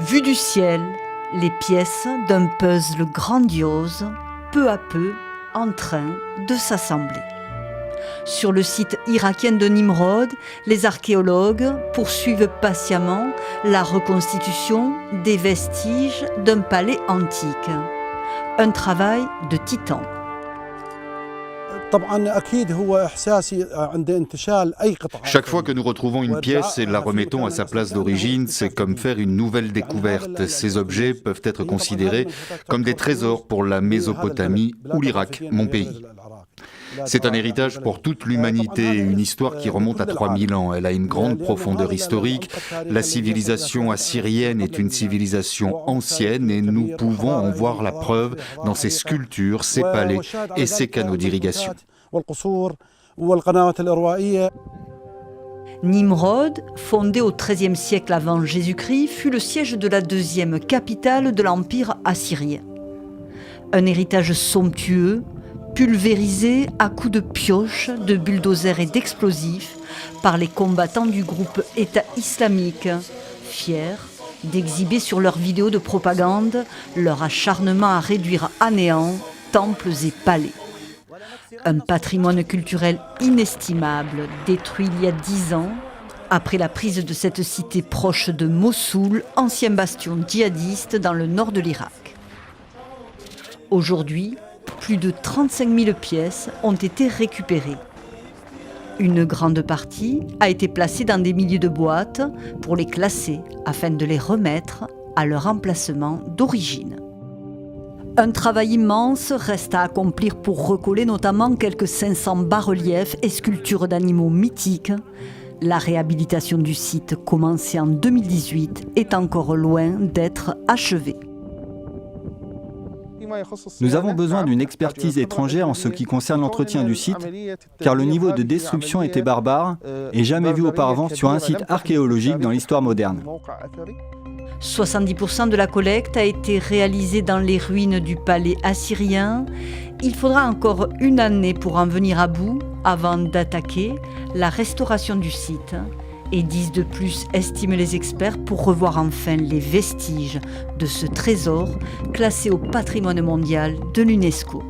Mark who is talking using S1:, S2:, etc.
S1: Vues du ciel, les pièces d'un puzzle grandiose, peu à peu en train de s'assembler. Sur le site irakien de Nimrod, les archéologues poursuivent patiemment la reconstitution des vestiges d'un palais antique. Un travail de titan.
S2: Chaque fois que nous retrouvons une pièce et la remettons à sa place d'origine, c'est comme faire une nouvelle découverte. Ces objets peuvent être considérés comme des trésors pour la Mésopotamie ou l'Irak, mon pays. C'est un héritage pour toute l'humanité, une histoire qui remonte à 3000 ans. Elle a une grande profondeur historique. La civilisation assyrienne est une civilisation ancienne et nous pouvons en voir la preuve dans ses sculptures, ses palais et ses canaux d'irrigation.
S1: Nimrod, fondé au XIIIe siècle avant Jésus-Christ, fut le siège de la deuxième capitale de l'Empire assyrien. Un héritage somptueux, pulvérisé à coups de pioches, de bulldozers et d'explosifs par les combattants du groupe État islamique, fiers d'exhiber sur leurs vidéos de propagande leur acharnement à réduire à néant temples et palais. Un patrimoine culturel inestimable, détruit il y a 10 ans, après la prise de cette cité proche de Mossoul, ancien bastion djihadiste dans le nord de l'Irak. Aujourd'hui, plus de 35 000 pièces ont été récupérées. Une grande partie a été placée dans des milliers de boîtes pour les classer afin de les remettre à leur emplacement d'origine. Un travail immense reste à accomplir pour recoller notamment quelques 500 bas-reliefs et sculptures d'animaux mythiques. La réhabilitation du site, commencée en 2018, est encore loin d'être achevée.
S3: Nous avons besoin d'une expertise étrangère en ce qui concerne l'entretien du site, car le niveau de destruction était barbare et jamais vu auparavant sur un site archéologique dans l'histoire moderne.
S1: 70% de la collecte a été réalisée dans les ruines du palais assyrien. Il faudra encore une année pour en venir à bout avant d'attaquer la restauration du site. Et 10 de plus, estiment les experts, pour revoir enfin les vestiges de ce trésor classé au patrimoine mondial de l'UNESCO.